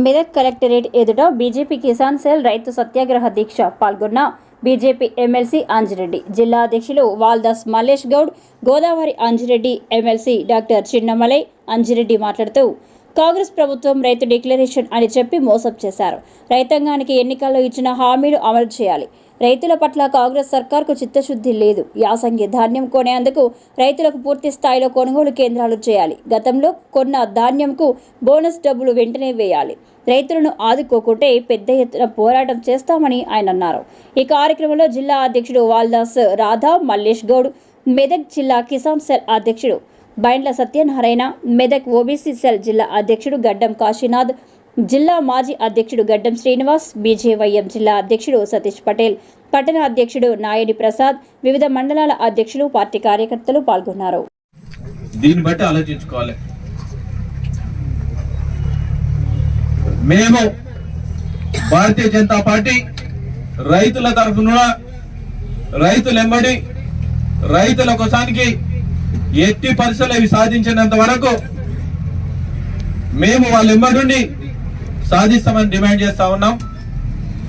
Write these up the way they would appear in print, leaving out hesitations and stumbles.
Medak collectorate ఎదుట BJP Kisan cell రైతు సత్యాగ్రహ దీక్ష పాల్గొన్న బీజేపీ ఎమ్మెల్సీ అంజిరెడ్డి, జిల్లా అధ్యక్షులు వాల్దాస్ మల్లేష్ గౌడ్, గోదావరి అంజిరెడ్డి, ఎమ్మెల్సీ డాక్టర్ చిన్నమలై అంజిరెడ్డి మాట్లాడుతూ కాంగ్రెస్ ప్రభుత్వం రైతు డిక్లరేషన్ అని చెప్పి మోసం చేశారు. రైతాంగానికి ఎన్నికల్లో ఇచ్చిన హామీలు అమలు చేయాలి. రైతుల పట్ల కాంగ్రెస్ సర్కార్కు చిత్తశుద్ధి లేదు. యాసంగి ధాన్యం కొనేందుకు రైతులకు పూర్తి స్థాయిలో కొనుగోలు కేంద్రాలు చేయాలి. గతంలో కొన్న ధాన్యంకు బోనస్ డబ్బులు వెంటనే వేయాలి. రైతులను ఆదుకోకుంటే పెద్ద ఎత్తున పోరాటం చేస్తామని ఆయన అన్నారు. ఈ కార్యక్రమంలో జిల్లా అధ్యక్షుడు వాల్దాస్ రాధా మల్లేష్ గౌడ్, మెదక్ జిల్లా కిసాన్ సెల్ అధ్యక్షుడు బైండ్ల సత్యనారాయణ, మెదక్ ఓబీసీ సెల్ జిల్లా అధ్యక్షుడు గడ్డం కాశీనాథ్, జిల్లా మాజీ అధ్యక్షుడు గడ్డం శ్రీనివాస్, బీజేవైఎం జిల్లా అధ్యక్షుడు సతీష్ పటేల్, పట్టణ అధ్యక్షుడు నాయడి ప్రసాద్, వివిధ మండలాల అధ్యక్షులు, పార్టీ కార్యకర్తలు పాల్గొన్నారు. దీన్ని బట్టి ఆలోచించుకోవాలి. మేము భారతీయ జనతా పార్టీ రైతుల తరఫున రైతులెంబడి రైతుల కోసానికి ఎట్టి పరిస్థితులు ఇవి సాధించినంత వరకు మేము వాళ్ళ ఎంబడి సాధిస్తామని డిమాండ్ చేస్తా ఉన్నాం.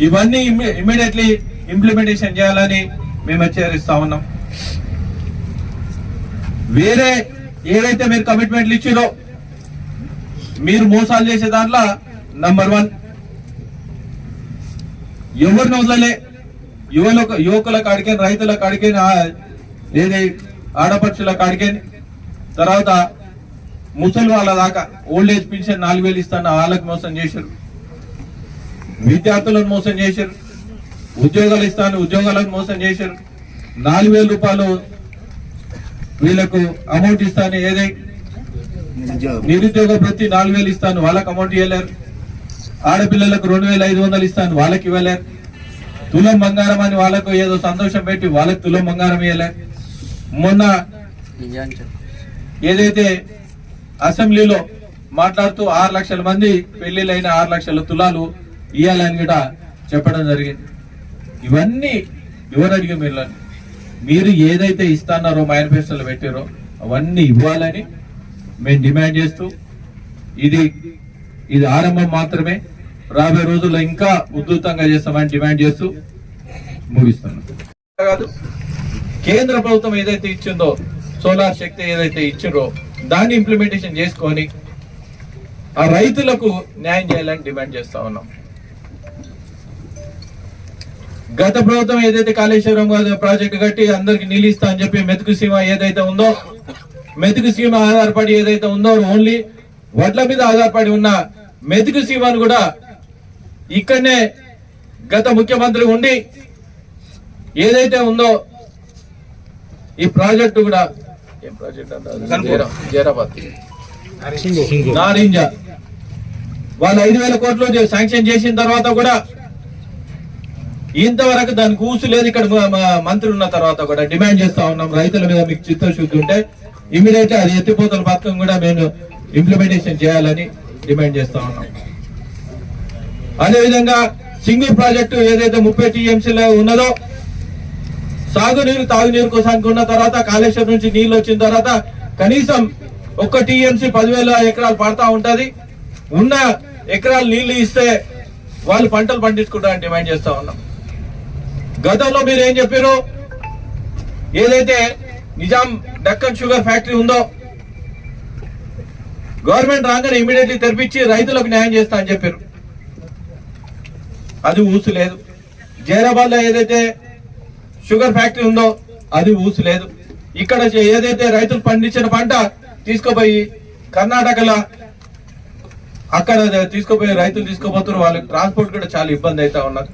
ఇవన్నీ ఇమ్మీడియట్లీ ఇంప్లిమెంటేషన్ చేయాలని మేము హెచ్చరిస్తా ఉన్నాం. వేరే ఏదైతే మీరు కమిట్మెంట్లు ఇచ్చిరో మీరు మోసాలు చేసే దాంట్లో నంబర్ 1 ఎవరిని వదలలే. యువకుల కాడికని, రైతుల కాడికని, ఏది ఆడపక్షుల కాడికని, తర్వాత ముసలి వాళ్ళ దాకా ఓల్డ్ ఏజ్ పెన్షన్ 4000 ఇస్తాను వాళ్ళకి మోసం చేశారు. విద్యార్థులను మోసం చేశారు. ఉద్యోగాలు ఇస్తాను ఉద్యోగాలకు మోసం చేశారు. 4000 రూపాయలు వీళ్ళకు అమౌంట్ ఇస్తాను, ఏదై నిరుద్యోగ వృత్తి 4000 ఇస్తాను వాళ్ళకి అమౌంట్ ఇవ్వలేరు. ఆడపిల్లలకు 2500 ఇస్తాను వాళ్ళకి ఇవ్వలేరు. తులం బంగారం అని వాళ్ళకు ఏదో సంతోషం పెట్టి వాళ్ళకి తులం బంగారం ఇవ్వలేరు. మొన్న ఏదైతే అసెంబ్లీలో మాట్లాడుతూ 6 లక్షల మంది పెళ్లిళ్ళైన 6 లక్షల తులాలు ఇవ్వాలని కూడా చెప్పడం జరిగింది. ఇవన్నీ ఎవరు అడిగి మీరు ఏదైతే ఇస్తున్నారో మేనిఫెస్టోలో పెట్టారో అవన్నీ ఇవ్వాలని మేము డిమాండ్ చేస్తూ, ఇది ఆరంభం మాత్రమే, రాబోయే రోజుల్లో ఇంకా ఉధృతంగా చేస్తామని డిమాండ్ చేస్తూ ముగిస్తున్నాం. కేంద్ర ప్రభుత్వం ఏదైతే ఇచ్చిందో సోలార్ శక్తి ఏదైతే ఇచ్చిందో దాన్ని ఇంప్లిమెంటేషన్ చేసుకొని ఆ రైతులకు న్యాయం చేయాలని డిమాండ్ చేస్తా ఉన్నాం. గత ప్రభుత్వం ఏదైతే కాళేశ్వరం ప్రాజెక్టు కట్టి అందరికి నీళ్ళు ఇస్తా అని చెప్పి మెతుకు సీమ ఏదైతే ఉందో, మెతుకు సీమ ఆధారపడి ఏదైతే ఉందో ఓన్లీ వడ్ల మీద ఆధారపడి ఉన్న మెతుకు సీమను కూడా ఇక్కడనే గత ముఖ్యమంత్రి ఉండి ఏదైతే ఉందో ఈ ప్రాజెక్టు కూడా ఏం ప్రాజెక్ట్ అంటారు, జైరాబాద్ నారింజ వాళ్ళు 5000 కోట్లు శాంక్షన్ చేసిన తర్వాత కూడా ఇంతవరకు దానికి ఊసు లేదు. ఇక్కడ మంత్రి ఉన్న తర్వాత కూడా డిమాండ్ చేస్తా ఉన్నాం, రైతుల మీద మీకు చిత్తశుద్ధి ఉంటే ఇమీడియట్ అది ఎత్తిపోతల పథకం కూడా మేము ఇంప్లిమెంటేషన్ చేయాలని డిమాండ్ చేస్తా ఉన్నాం. అదేవిధంగా సింగూర్ ప్రాజెక్టు ఏదైతే 30 టీఎంసీలో ఉన్నదో సాగునీరు తాగునీరు కోసానికి ఉన్న తర్వాత కాళేశ్వరం నుంచి నీళ్లు వచ్చిన తర్వాత కనీసం 1 టీఎంసీ 10,000 ఎకరాలు పడతా ఉంటది. ఉన్న ఎకరాలు నీళ్లు ఇస్తే వాళ్ళు పంటలు పండించుకుంటారని డిమాండ్ చేస్తా ఉన్నాం. గతంలో మీరు ఏం చెప్పారు, ఏదైతే నిజాం డక్కన్ షుగర్ ఫ్యాక్టరీ ఉందో గవర్నమెంట్ రాగానే ఇమీడియట్లీ తెరిపించి రైతులకు న్యాయం చేస్తా అని చెప్పారు. అది ఊసు లేదు. జైరాబాద్ లో ఏదైతే షుగర్ ఫ్యాక్టరీ ఉందో అది ఊసు లేదు. ఇక్కడ ఏదైతే రైతులు పండించిన పంట తీసుకుపోయి కర్ణాటకలో అక్కడ తీసుకుపోయి రైతులు తీసుకుపోతున్నారు. వాళ్ళకి ట్రాన్స్పోర్ట్ కూడా చాలా ఇబ్బంది అవుతా ఉన్నారు.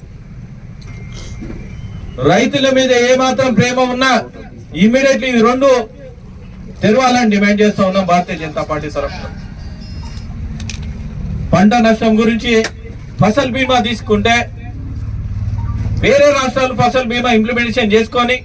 రైతుల మీద ఏమాత్రం ప్రేమ ఉన్నా ఇమీడియట్లీ ఈ 2 తెరవాలని డిమాండ్ చేస్తా ఉన్నాం భారతీయ జనతా పార్టీ తరఫున. పంట నష్టం గురించి ఫసల్ బీమా తీసుకుంటే వేరే రాష్ట్రాలు ఫసల్ బీమా ఇంప్లిమెంటేషన్ చేసుకొని